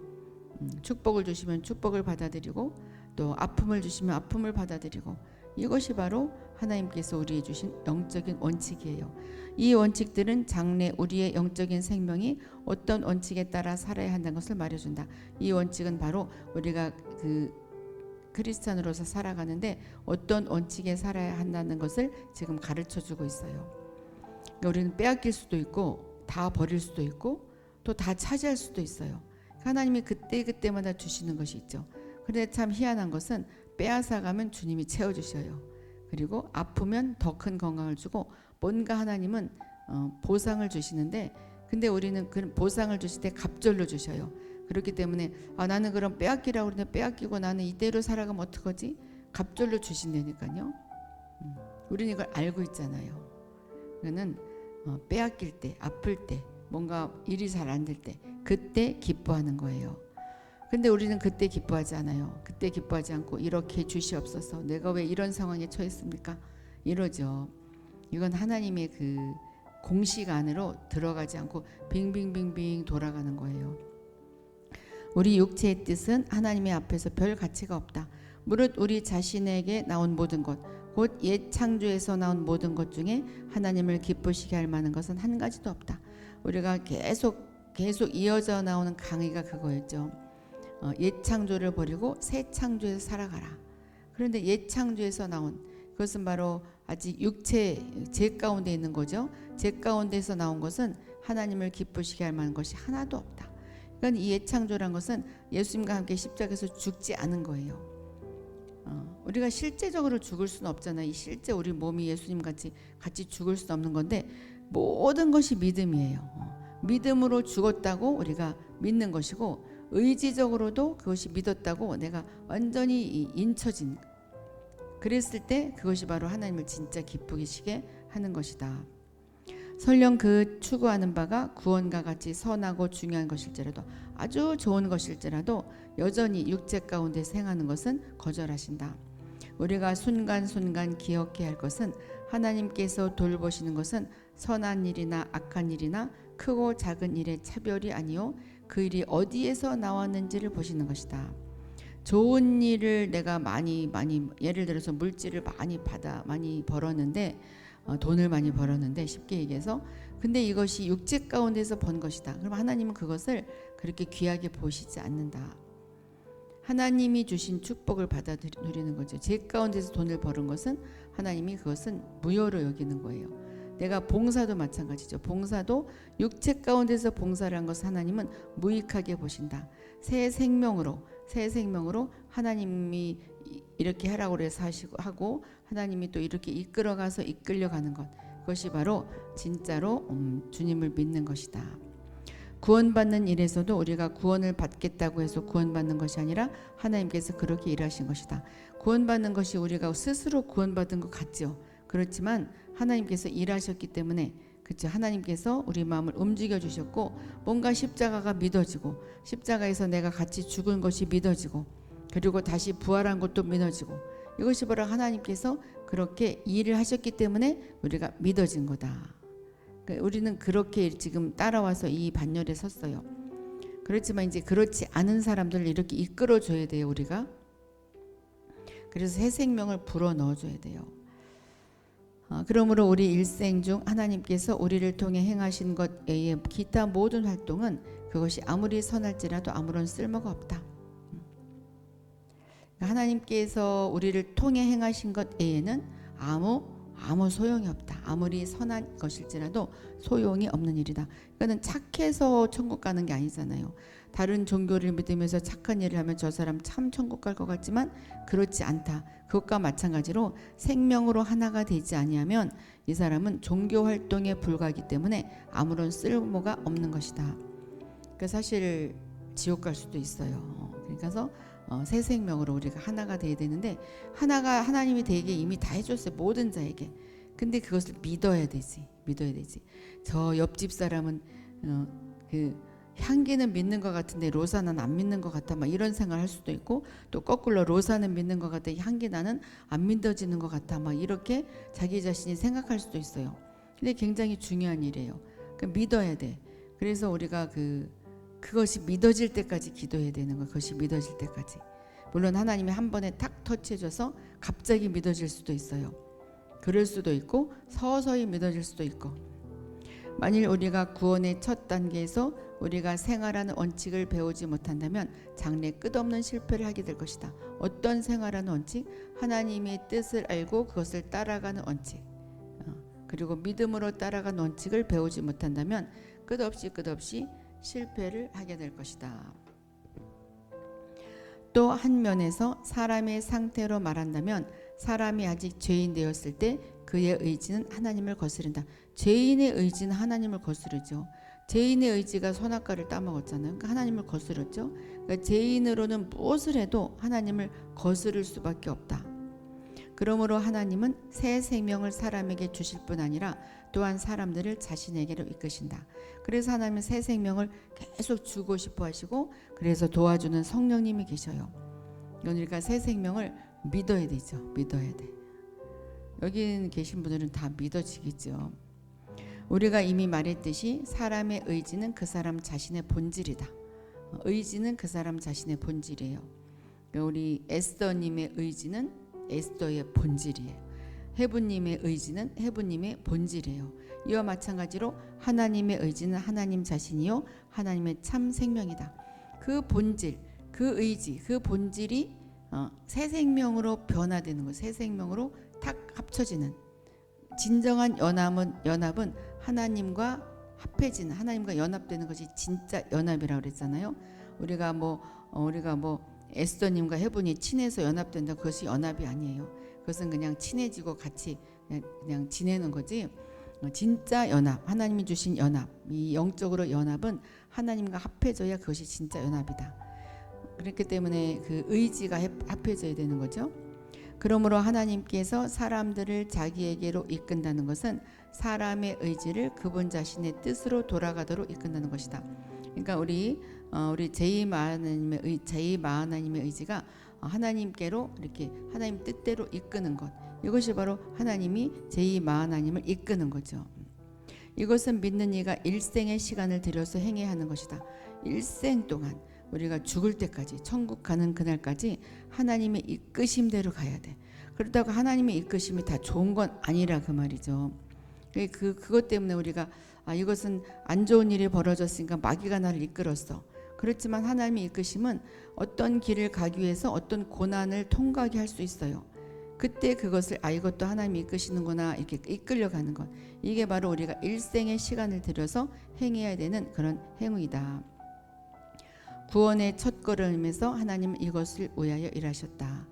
축복을 주시면 축복을 받아들이고, 또 아픔을 주시면 아픔을 받아들이고, 이것이 바로 하나님께서 우리에게 주신 영적인 원칙이에요. 이 원칙들은 장래 우리의 영적인 생명이 어떤 원칙에 따라 살아야 한다는 것을 말해준다. 이 원칙은 바로 우리가 그 크리스찬으로서 살아가는데 어떤 원칙에 살아야 한다는 것을 지금 가르쳐주고 있어요. 그러니까 우리는 빼앗길 수도 있고 다 버릴 수도 있고 또 다 차지할 수도 있어요. 하나님이 그때마다 주시는 것이 있죠. 그런데 참 희한한 것은 빼앗아가면 주님이 채워주셔요. 그리고 아프면 더 큰 건강을 주고 뭔가 하나님은 보상을 주시는데 근데 우리는 그 보상을 주실 때 갑절로 주셔요. 그렇기 때문에 나는 그럼 빼앗기라고 그러는데 빼앗기고 나는 이대로 살아가면 어떡하지? 갑절로 주신다니까요. 우리는 이걸 알고 있잖아요. 그러니까는 빼앗길 때, 아플 때, 뭔가 일이 잘 안 될 때 그때 기뻐하는 거예요. 근데 우리는 그때 기뻐하지 않아요. 그때 기뻐하지 않고 이렇게 주시옵소서. 내가 왜 이런 상황에 처했습니까? 이러죠. 이건 하나님의 그 공식 안으로 들어가지 않고 빙빙빙빙 돌아가는 거예요. 우리 육체의 뜻은 하나님의 앞에서 별 가치가 없다. 무릇 우리 자신에게 나온 모든 것, 곧 옛 창조에서 나온 모든 것 중에 하나님을 기쁘시게 할 만한 것은 한 가지도 없다. 우리가 계속 이어져 나오는 강의가 그거였죠. 옛 창조를 버리고 새 창조에서 살아가라. 그런데 옛 창조에서 나온 그것은 바로 아직 육체 제 가운데 있는 거죠. 제 가운데서 나온 것은 하나님을 기쁘시게 할 만한 것이 하나도 없다. 그러니까 이 옛 창조란 것은 예수님과 함께 십자가에서 죽지 않은 거예요. 우리가 실제적으로 죽을 수는 없잖아요. 이 실제 우리 몸이 예수님 같이 죽을 수는 없는 건데 모든 것이 믿음이에요. 믿음으로 죽었다고 우리가 믿는 것이고 의지적으로도 그것이 믿었다고 내가 완전히 인쳐진 그랬을 때 그것이 바로 하나님을 진짜 기쁘시게 하는 것이다. 설령 그 추구하는 바가 구원과 같이 선하고 중요한 것일지라도 아주 좋은 것일지라도 여전히 육체 가운데 행하는 것은 거절하신다. 우리가 순간순간 기억해야 할 것은 하나님께서 돌보시는 것은 선한 일이나 악한 일이나 크고 작은 일의 차별이 아니요 그 일이 어디에서 나왔는지를 보시는 것이다. 좋은 일을 내가 많이 예를 들어서 물질을 많이 벌었는데 돈을 많이 벌었는데 쉽게 얘기해서 근데 이것이 육체 가운데서 번 것이다. 그럼 하나님은 그것을 그렇게 귀하게 보시지 않는다. 하나님이 주신 축복을 받아 누리는 거죠. 제 가운데서 돈을 버는 것은 하나님이 그것은 무효로 여기는 거예요. 내가 봉사도 마찬가지죠. 봉사도 육체 가운데서 봉사를 한 것을 하나님은 무익하게 보신다. 새 생명으로 하나님이 이렇게 하라고 그래서 하고 하나님이 또 이렇게 이끌어가서 이끌려가는 것. 그것이 바로 진짜로 주님을 믿는 것이다. 구원받는 일에서도 우리가 구원을 받겠다고 해서 구원받는 것이 아니라 하나님께서 그렇게 일하신 것이다. 구원받는 것이 우리가 스스로 구원받은 것 같죠. 그렇지만 하나님께서 일하셨기 때문에 그렇죠. 하나님께서 우리 마음을 움직여 주셨고 뭔가 십자가가 믿어지고 십자가에서 내가 같이 죽은 것이 믿어지고 그리고 다시 부활한 것도 믿어지고 이것이 바로 하나님께서 그렇게 일을 하셨기 때문에 우리가 믿어진 거다. 우리는 그렇게 지금 따라와서 이 반열에 섰어요. 그렇지만 이제 그렇지 않은 사람들을 이렇게 이끌어 줘야 돼요, 우리가. 그래서 새 생명을 불어 넣어 줘야 돼요. 그러므로 우리 일생 중 하나님께서 우리를 통해 행하신 것 외에 기타 모든 활동은 그것이 아무리 선할지라도 아무런 쓸모가 없다. 하나님께서 우리를 통해 행하신 것 외에는 아무 소용이 없다. 아무리 선한 것일지라도 소용이 없는 일이다. 이거는 착해서 천국 가는 게 아니잖아요. 다른 종교를 믿으면서 착한 일을 하면 저 사람 참 천국 갈 것 같지만 그렇지 않다. 그것과 마찬가지로 생명으로 하나가 되지 아니하면 이 사람은 종교 활동에 불과하기 때문에 아무런 쓸모가 없는 것이다. 그러니까 사실 지옥 갈 수도 있어요. 그러니까 새 생명으로 우리가 하나가 돼야 되는데 하나가 하나님이 되게 이미 다 해줬어요. 모든 자에게. 근데 그것을 믿어야 되지. 저 옆집 사람은 그 향기는 믿는 것 같은데 로사는 안 믿는 것 같아. 막 이런 생각을 할 수도 있고 또 거꾸로 로사는 믿는 것 같아. 향기 나는 안 믿어지는 것 같아. 막 이렇게 자기 자신이 생각할 수도 있어요. 근데 굉장히 중요한 일이에요. 믿어야 돼. 그래서 우리가 그것이 믿어질 때까지 기도해야 되는 거예요. 그것이 믿어질 때까지. 물론 하나님이 한 번에 탁 터치해줘서 갑자기 믿어질 수도 있어요. 그럴 수도 있고 서서히 믿어질 수도 있고. 만일 우리가 구원의 첫 단계에서 우리가 생활하는 원칙을 배우지 못한다면 장래 끝없는 실패를 하게 될 것이다. 어떤 생활하는 원칙? 하나님의 뜻을 알고 그것을 따라가는 원칙. 그리고 믿음으로 따라가는 원칙을 배우지 못한다면 끝없이 실패를 하게 될 것이다. 또 한 면에서 사람의 상태로 말한다면 사람이 아직 죄인 되었을 때 그의 의지는 하나님을 거스른다. 죄인의 의지는 하나님을 거스르죠. 죄인의 의지가 선악과를 따먹었잖아요. 그러니까 하나님을 거스렀죠. 그러니까 죄인으로는 무엇을 해도 하나님을 거스를 수밖에 없다. 그러므로 하나님은 새 생명을 사람에게 주실 뿐 아니라 또한 사람들을 자신에게로 이끄신다. 그래서 하나님은 새 생명을 계속 주고 싶어 하시고 그래서 도와주는 성령님이 계셔요. 그러니까 새 생명을 믿어야 되죠. 믿어야 돼. 여기 계신 분들은 다 믿어지겠죠. 우리가 이미 말했듯이 사람의 의지는 그 사람 자신의 본질이다. 의지는 그 사람 자신의 본질이에요. 우리 에스더님의 의지는 에스더의 본질이에요. 해부님의 의지는 해부님의 본질이에요. 이와 마찬가지로 하나님의 의지는 하나님 자신이요 하나님의 참 생명이다. 그 본질, 그 의지, 그 본질이 새 생명으로 변화되는 거, 새 생명으로 탁 합쳐지는 진정한 연합은 하나님과 합해지는, 하나님과 연합되는 것이 진짜 연합이라고 그랬잖아요. 우리가 에스더님과 해분이 친해서 연합된다. 그것이 연합이 아니에요. 그것은 그냥 친해지고 같이 그냥 지내는 거지. 진짜 연합, 하나님이 주신 연합, 이 영적으로 연합은 하나님과 합해져야 그것이 진짜 연합이다. 그렇기 때문에 그 의지가 합해져야 되는 거죠. 그러므로 하나님께서 사람들을 자기에게로 이끈다는 것은 사람의 의지를 그분 자신의 뜻으로 돌아가도록 이끈다는 것이다. 그러니까 우리 제2마하나님의 의지가 하나님께로 이렇게 하나님 뜻대로 이끄는 것, 이것이 바로 하나님이 제2마하나님을 이끄는 거죠. 이것은 믿는 이가 일생의 시간을 들여서 행해야 하는 것이다. 일생 동안 우리가 죽을 때까지, 천국 가는 그날까지 하나님의 이끄심대로 가야 돼. 그렇다고 하나님의 이끄심이 다 좋은 건 아니라 그 말이죠. 그것 때문에 우리가 이것은 안 좋은 일이 벌어졌으니까 마귀가 나를 이끌었어. 그렇지만 하나님의 이끄심은 어떤 길을 가기 위해서 어떤 고난을 통과하게 할 수 있어요. 그때 그것을 이것도 하나님이 이끄시는구나 이렇게 이끌려가는 것, 이게 바로 우리가 일생의 시간을 들여서 행해야 되는 그런 행위다. 구원의 첫걸음에서 하나님은 이것을 위하여 일하셨다.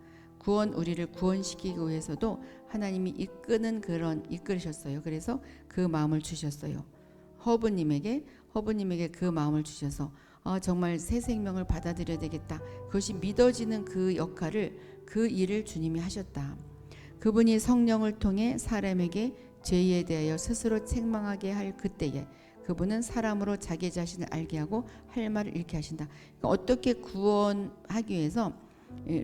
우리를 구원시키기 위해서도 하나님이 이끌으셨어요. 그래서 그 마음을 주셨어요. 허브님에게 그 마음을 주셔서 정말 새 생명을 받아들여야 되겠다. 그것이 믿어지는 그 역할을, 그 일을 주님이 하셨다. 그분이 성령을 통해 사람에게 죄에 대하여 스스로 책망하게 할 그때에 그분은 사람으로 자기 자신을 알게 하고 할 말을 잃게 하신다. 그러니까 어떻게 구원하기 위해서,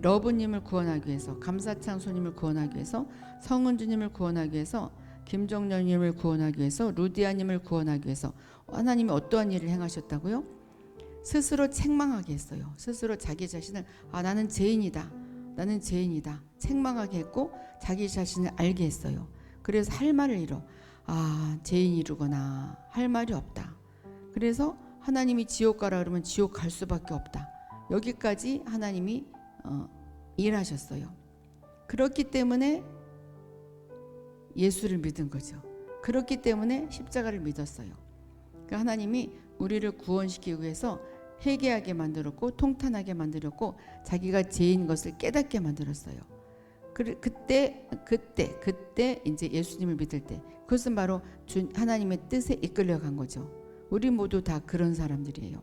러브님을 구원하기 위해서, 감사창소님을 구원하기 위해서, 성은주님을 구원하기 위해서, 김종렬님을 구원하기 위해서, 루디아님을 구원하기 위해서 하나님이 어떠한 일을 행하셨다고요? 스스로 책망하게 했어요. 스스로 자기 자신을 나는 죄인이다. 나는 죄인이다. 책망하게 했고 자기 자신을 알게 했어요. 그래서 할 말을 잃어. 죄인이르구나. 할 말이 없다. 그래서 하나님이 지옥 가라 그러면 지옥 갈 수밖에 없다. 여기까지 하나님이 일하셨어요. 그렇기 때문에 예수를 믿은 거죠. 그렇기 때문에 십자가를 믿었어요. 그러니까 하나님이 우리를 구원시키기 위해서 회개하게 만들었고 통탄하게 만들었고 자기가 죄인 것을 깨닫게 만들었어요. 그때 이제 예수님을 믿을 때 그것은 바로 하나님의 뜻에 이끌려간 거죠. 우리 모두 다 그런 사람들이에요.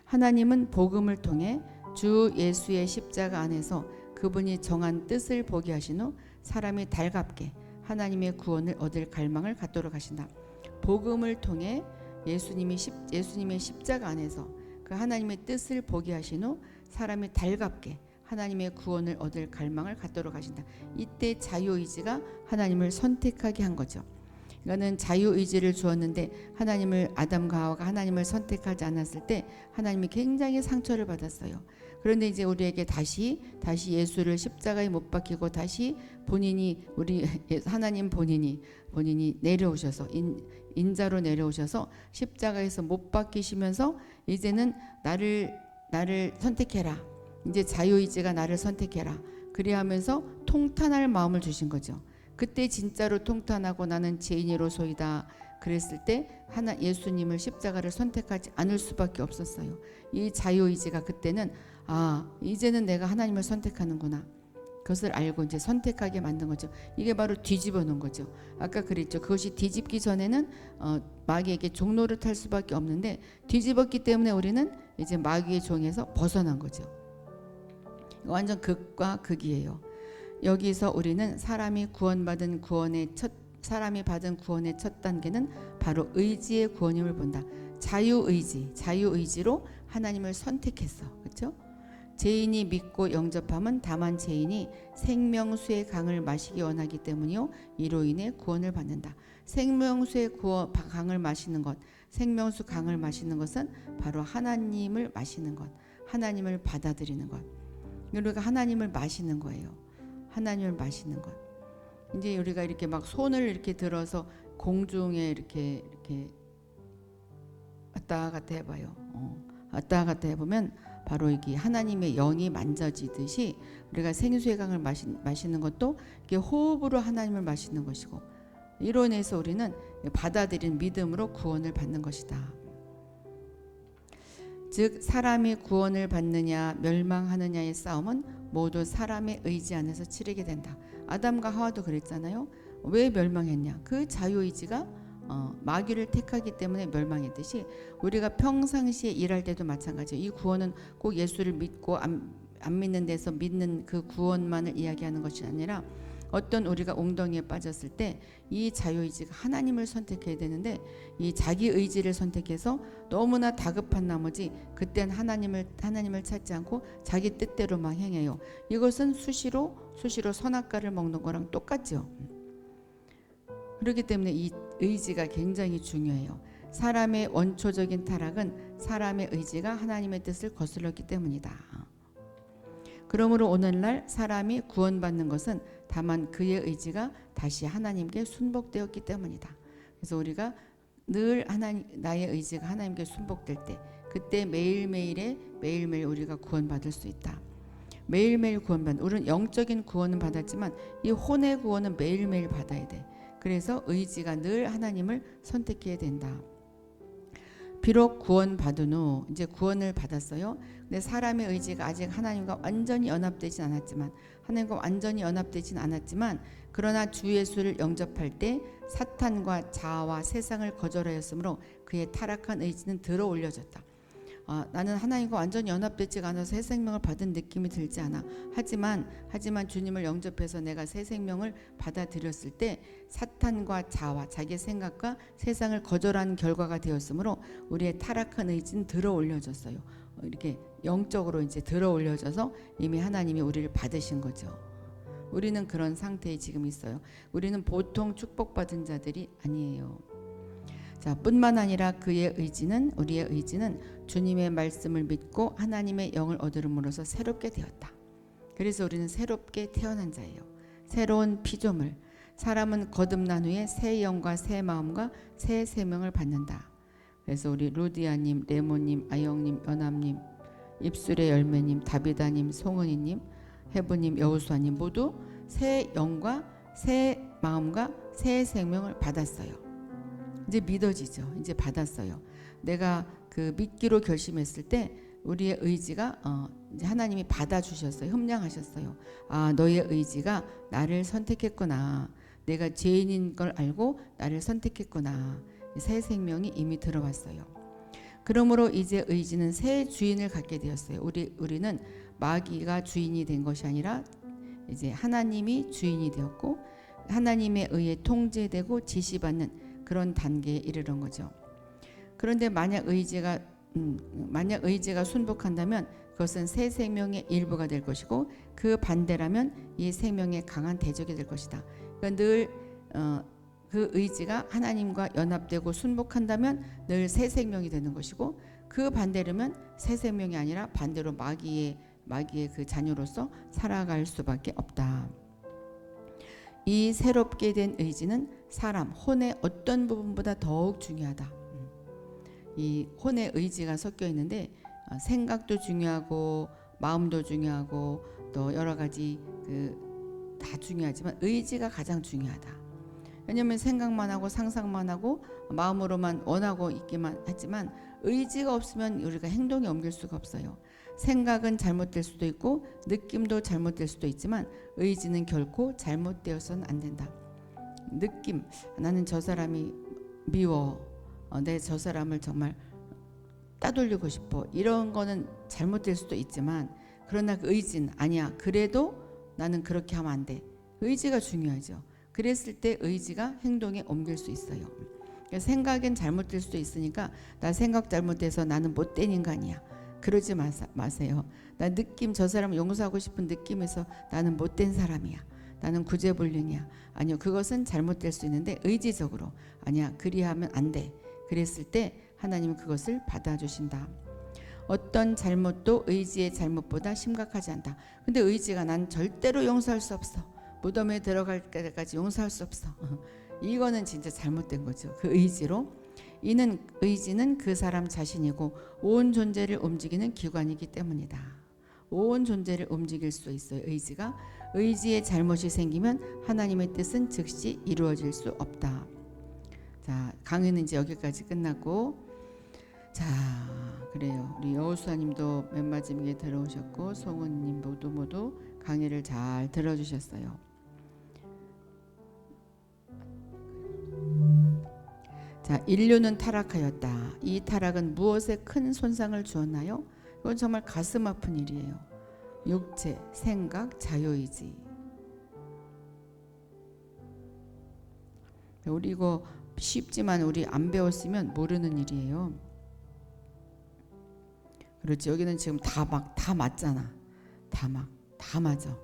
하나님은 복음을 통해 주 예수의 십자가 안에서 그분이 정한 뜻을 보게 하신 후 사람이 달갑게 하나님의 구원을 얻을 갈망을 갖도록 하신다. 복음을 통해 예수님의 십자가 안에서 그 하나님의 뜻을 보게 하신 후 사람이 달갑게 하나님의 구원을 얻을 갈망을 갖도록 하신다. 이때 자유의지가 하나님을 선택하게 한 거죠. 이거는 자유의지를 주었는데 아담과 하와가 하나님을 선택하지 않았을 때 하나님이 굉장히 상처를 받았어요. 그런데 이제 우리에게 다시 예수를 십자가에 못 박히고 다시 하나님 본인이 내려오셔서 인자로 내려오셔서 십자가에서 못 박히시면서 이제는 나를 선택해라. 이제 자유의지가 나를 선택해라. 그래 하면서 통탄할 마음을 주신 거죠. 그때 진짜로 통탄하고 나는 죄인이로소이다 그랬을 때 예수님을 십자가를 선택하지 않을 수밖에 없었어요. 이 자유의지가 그때는 이제는 내가 하나님을 선택하는구나. 그것을 알고 이제 선택하게 만든 거죠. 이게 바로 뒤집어 놓은 거죠. 아까 그랬죠. 그것이 뒤집기 전에는 마귀에게 종노릇할 수밖에 없는데 뒤집었기 때문에 우리는 이제 마귀의 종에서 벗어난 거죠. 완전 극과 극이에요. 여기서 우리는 사람이 받은 구원의 첫 단계는 바로 의지의 구원임을 본다. 자유의지로 하나님을 선택했어. 그렇죠? 죄인이 믿고 영접함은 다만 죄인이 생명수의 강을 마시기 원하기 때문이요. 이로 인해 구원을 받는다. 생명수의 강을 마시는 것, 생명수 강을 마시는 것은 바로 하나님을 마시는 것, 하나님을 받아들이는 것. 우리가 하나님을 마시는 거예요. 하나님을 마시는 것. 이제 우리가 이렇게 막 손을 이렇게 들어서 공중에 이렇게 왔다 갔다 해봐요. 왔다 갔다 해보면 바로 이게 하나님의 영이 만져지듯이 우리가 생수의 강을 마시는 것도 이게 호흡으로 하나님을 마시는 것이고, 이로 인해서 우리는 받아들인 믿음으로 구원을 받는 것이다. 즉 사람이 구원을 받느냐 멸망하느냐의 싸움은 모두 사람의 의지 안에서 치르게 된다. 아담과 하와도 그랬잖아요. 왜 멸망했냐? 그 자유의지가 마귀를 택하기 때문에 멸망했듯이 우리가 평상시에 일할 때도 마찬가지예요. 이 구원은 꼭 예수를 믿고 안 믿는 데서 믿는 그 구원만을 이야기하는 것이 아니라 어떤 우리가 웅덩이에 빠졌을 때 이 자유의지가 하나님을 선택해야 되는데 이 자기 의지를 선택해서 너무나 다급한 나머지 그땐 하나님을 찾지 않고 자기 뜻대로만 행해요. 이것은 수시로 선악과를 먹는 거랑 똑같죠. 그렇기 때문에 이 의지가 굉장히 중요해요. 사람의 원초적인 타락은 사람의 의지가 하나님의 뜻을 거슬렀기 때문이다. 그러므로 오늘날 사람이 구원받는 것은 다만 그의 의지가 다시 하나님께 순복되었기 때문이다. 그래서 우리가 늘 나의 의지가 하나님께 순복될 때 그때 매일매일 우리가 구원받을 수 있다. 매일매일 우리는 영적인 구원은 받았지만 이 혼의 구원은 매일매일 받아야 돼. 그래서 의지가 늘 하나님을 선택해야 된다. 비록 구원받은 후 이제 구원을 받았어요. 근데 사람의 의지가 아직 하나님과 완전히 연합되진 않았지만 그러나 주 예수를 영접할 때 사탄과 자아와 세상을 거절하였으므로 그의 타락한 의지는 들어 올려졌다. 나는 하나님과 완전히 연합되지가 않아서 새 생명을 받은 느낌이 들지 않아. 하지만 주님을 영접해서 내가 새 생명을 받아들였을 때 사탄과 자와 자기의 생각과 세상을 거절하는 결과가 되었으므로 우리의 타락한 의지는 들어 올려졌어요. 이렇게 영적으로 이제 들어 올려져서 이미 하나님이 우리를 받으신 거죠. 우리는 그런 상태에 지금 있어요. 우리는 보통 축복받은 자들이 아니에요. 자, 뿐만 아니라 우리의 의지는 주님의 말씀을 믿고 하나님의 영을 얻음으로써 새롭게 되었다. 그래서 우리는 새롭게 태어난 자예요. 새로운 피조물. 사람은 거듭난 후에 새 영과 새 마음과 새 생명을 받는다. 그래서 우리 루디아님, 레모님, 아영님, 연합님, 입술의 열매님, 다비다님, 송은이님, 해부님, 여우수아님 모두 새 영과 새 마음과 새 생명을 받았어요. 이제 믿어지죠. 이제 받았어요. 내가 그 믿기로 결심했을 때 우리의 의지가 이제 하나님이 받아주셨어요. 흠량하셨어요. 너의 의지가 나를 선택했구나. 내가 죄인인 걸 알고 나를 선택했구나. 새 생명이 이미 들어왔어요. 그러므로 이제 의지는 새 주인을 갖게 되었어요. 우리는 마귀가 주인이 된 것이 아니라 이제 하나님이 주인이 되었고 하나님의 의에 통제되고 지시받는 그런 단계에 이르는 거죠. 그런데 만약 의지가 순복한다면 그것은 새 생명의 일부가 될 것이고 그 반대라면 이 생명의 강한 대적이 될 것이다. 그러니까 늘 그 의지가 하나님과 연합되고 순복한다면 늘 새 생명이 되는 것이고 그 반대라면 새 생명이 아니라 반대로 마귀의 그 자녀로서 살아갈 수밖에 없다. 이 새롭게 된 의지는 사람 혼의 어떤 부분보다 더욱 중요하다. 이 혼의 의지가 섞여 있는데 생각도 중요하고 마음도 중요하고 또 여러 가지 다 중요하지만 의지가 가장 중요하다. 왜냐하면 생각만 하고 상상만 하고 마음으로만 원하고 있기만 하지만 의지가 없으면 우리가 행동에 옮길 수가 없어요. 생각은 잘못될 수도 있고 느낌도 잘못될 수도 있지만 의지는 결코 잘못되어서는 안 된다. 느낌, 나는 저 사람이 미워, 내 저 사람을 정말 따돌리고 싶어, 이런 거는 잘못될 수도 있지만 그러나 그 의지는 아니야. 그래도 나는 그렇게 하면 안 돼. 의지가 중요하죠. 그랬을 때 의지가 행동에 옮길 수 있어요. 그러니까 생각엔 잘못될 수도 있으니까 나 생각 잘못해서 나는 못된 인간이야. 그러지 마세요. 나 느낌, 저 사람을 용서하고 싶은 느낌에서 나는 못된 사람이야. 나는 구제불능이야. 아니요, 그것은 잘못될 수 있는데 의지적으로 아니야, 그리하면 안 돼. 그랬을 때 하나님은 그것을 받아주신다. 어떤 잘못도 의지의 잘못보다 심각하지 않다. 근데 의지가 난 절대로 용서할 수 없어. 무덤에 들어갈 때까지 용서할 수 없어. 이거는 진짜 잘못된 거죠. 그 의지로. 의지는 그 사람 자신이고 온 존재를 움직이는 기관이기 때문이다. 온 존재를 움직일 수 있어요. 의지가. 의지에 잘못이 생기면 하나님의 뜻은 즉시 이루어질 수 없다. 자, 강의는 이제 여기까지 끝났고, 자, 그래요. 우리 여우수아님도 맨 마지막에 들어오셨고 송은님 모두 강의를 잘 들어주셨어요. 자, 인류는 타락하였다. 이 타락은 무엇에 큰 손상을 주었나요? 이건 정말 가슴 아픈 일이에요. 육체, 생각, 자유의지. 우리 이거 쉽지만 우리 안 배웠으면 모르는 일이에요. 그렇지. 여기는 지금 다 맞잖아. 다 맞아.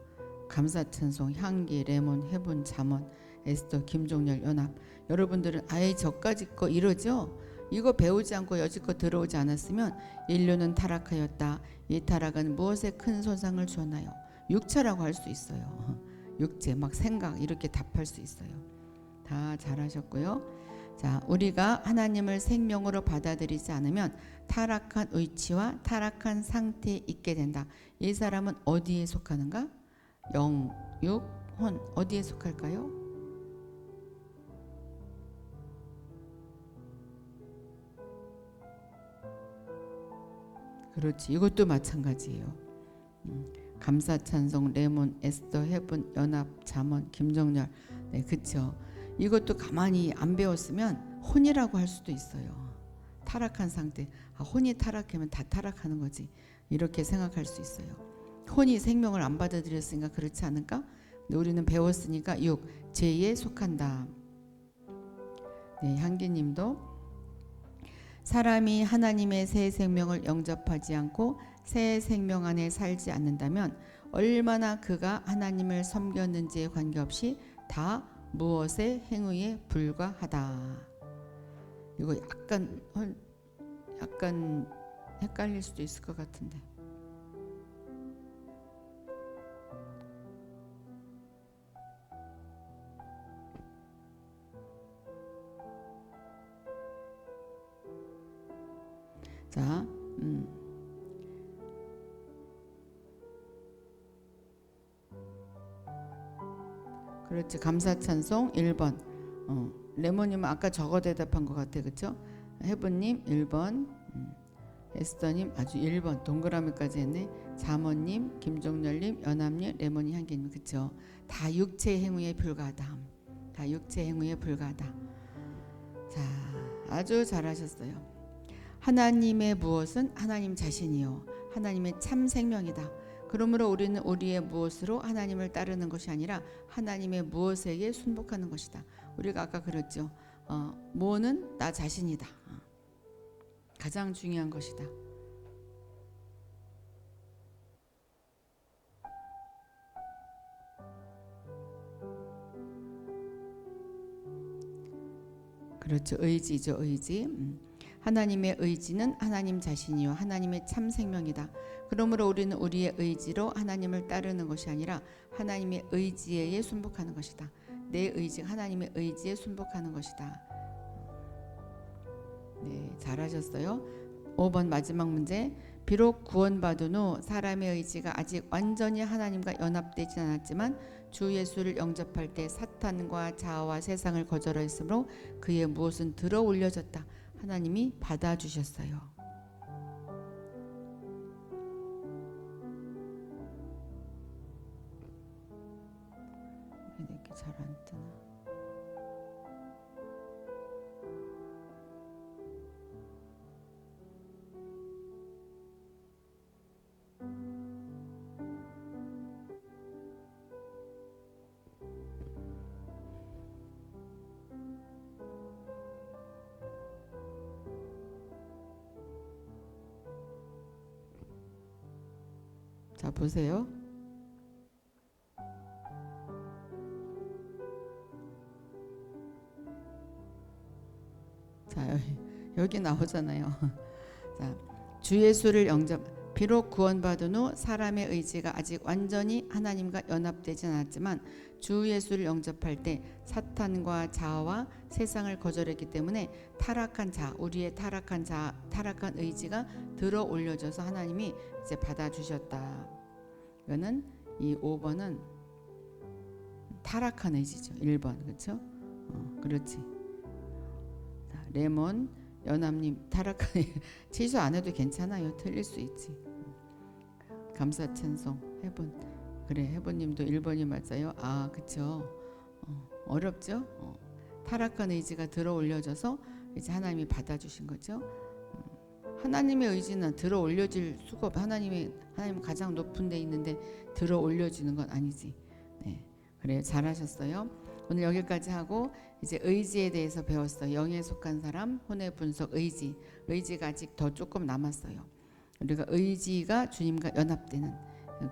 감사찬송, 향기, 레몬, 해분, 잠언, 에스더, 김종렬, 연합. 여러분들은 아예 저까지 거 이러죠? 이거 배우지 않고 여지껏 들어오지 않았으면 인류는 타락하였다. 이 타락은 무엇에 큰 손상을 주었나요? 육체라고 할 수 있어요. 육체, 막 생각 이렇게 답할 수 있어요. 다 잘하셨고요. 자, 우리가 하나님을 생명으로 받아들이지 않으면 타락한 위치와 타락한 상태에 있게 된다. 이 사람은 어디에 속하는가? 영, 육, 혼 어디에 속할까요? 그렇지. 이것도 마찬가지예요. 감사찬송, 레몬, 에스더, 해분, 연합, 잠언, 김정렬. 네, 그렇죠. 이것도 가만히 안 배웠으면 혼이라고 할 수도 있어요. 타락한 상태. 혼이 타락하면 다 타락하는 거지. 이렇게 생각할 수 있어요. 혼이 생명을 안 받아들였으니까 그렇지 않을까? 근데 우리는 배웠으니까 6. 죄에 속한다. 네, 향기님도 사람이 하나님의 새 생명을 영접하지 않고 새 생명 안에 살지 않는다면 얼마나 그가 하나님을 섬겼는지에 관계없이 다 무엇의 행위에 불과하다. 이거 약간 헷갈릴 수도 있을 것 같은데. 자, 그렇지. 감사찬송 1번. 레모님은 아까 저거 대답한 것 같아, 그렇죠? 해부님 1번, 에스더님 아주 1번 동그라미까지 했네. 자모님, 김종렬님, 연합님, 레모니, 향기님, 그렇죠? 다 육체 행위에 불과하다. 다 육체 행위에 불과하다. 자, 아주 잘하셨어요. 하나님의 무엇은 하나님 자신이요 하나님의 참 생명이다. 그러므로 우리는 우리의 무엇으로 하나님을 따르는 것이 아니라 하나님의 무엇에게 순복하는 것이다. 우리가 아까 그랬죠. 뭐는 나 자신이다. 가장 중요한 것이다. 그렇죠. 의지죠. 의지. 하나님의 의지는 하나님 자신이요 하나님의 참 생명이다. 그러므로 우리는 우리의 의지로 하나님을 따르는 것이 아니라 하나님의 의지에 순복하는 것이다. 내 의지, 하나님의 의지에 순복하는 것이다. 네, 잘하셨어요. 5번 마지막 문제. 비록 구원받은 후 사람의 의지가 아직 완전히 하나님과 연합되지 않았지만 주 예수를 영접할 때 사탄과 자아와 세상을 거절하였으므로 그의 무엇은 들어 올려졌다. 하나님이 받아주셨어요. 이렇게 잘 안 뜨나? 자, 보세요. 자, 여기 나오잖아요. 자, 주 예수를 비록 구원받은 후 사람의 의지가 아직 완전히 하나님과 연합되지 않았지만 주 예수를 영접할 때 사탄과 자아와 세상을 거절했기 때문에 타락한 자, 우리의 타락한 의지가 들어 올려져서 하나님이 이제 받아주셨다. 이거는 이 5번은 타락한 의지죠. 1번 그렇죠? 그렇지. 자, 레몬 연합님 타락한 취소 안 해도 괜찮아요. 틀릴 수 있지. 감사찬송 해본 그래 해본님도 1번이 맞아요. 아 그쵸. 어렵죠. 타락한 의지가 들어 올려져서 이제 하나님이 받아주신 거죠. 하나님의 의지는 들어 올려질 수가 없. 하나님 가장 높은 데 있는데 들어 올려지는 건 아니지. 네, 그래요. 잘하셨어요. 오늘 여기까지 하고 이제 의지에 대해서 배웠어요. 영에 속한 사람, 혼의 분석, 의지가 아직 더 조금 남았어요. 우리가 의지가 주님과 연합되는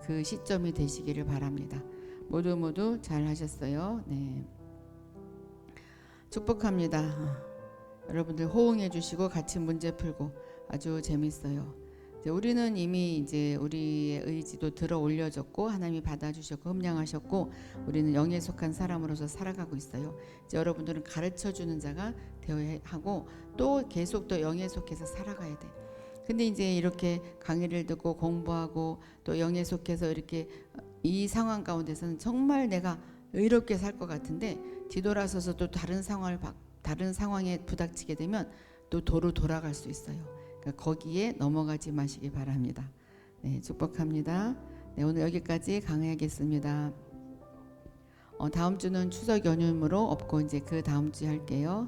그 시점이 되시기를 바랍니다. 모두 잘하셨어요. 네, 축복합니다. 여러분들 호응해 주시고 같이 문제 풀고 아주 재밌어요. 이제 우리는 이미 이제 우리의 의지도 들어 올려졌고 하나님이 받아주셨고 흠량하셨고 우리는 영에 속한 사람으로서 살아가고 있어요. 이제 여러분들은 가르쳐 주는 자가 되어야 하고 또 계속 또 영에 속해서 살아가야 돼. 근데 이제 이렇게 강의를 듣고 공부하고 또 영에 속해서 이렇게 이 상황 가운데서는 정말 내가 의롭게 살 것 같은데 뒤돌아서서 또 다른 상황에 부닥치게 되면 또 도로 돌아갈 수 있어요. 그러니까 거기에 넘어가지 마시기 바랍니다. 네, 축복합니다. 네, 오늘 여기까지 강의하겠습니다. 다음 주는 추석 연휴이므로 없고 이제 그 다음 주에 할게요.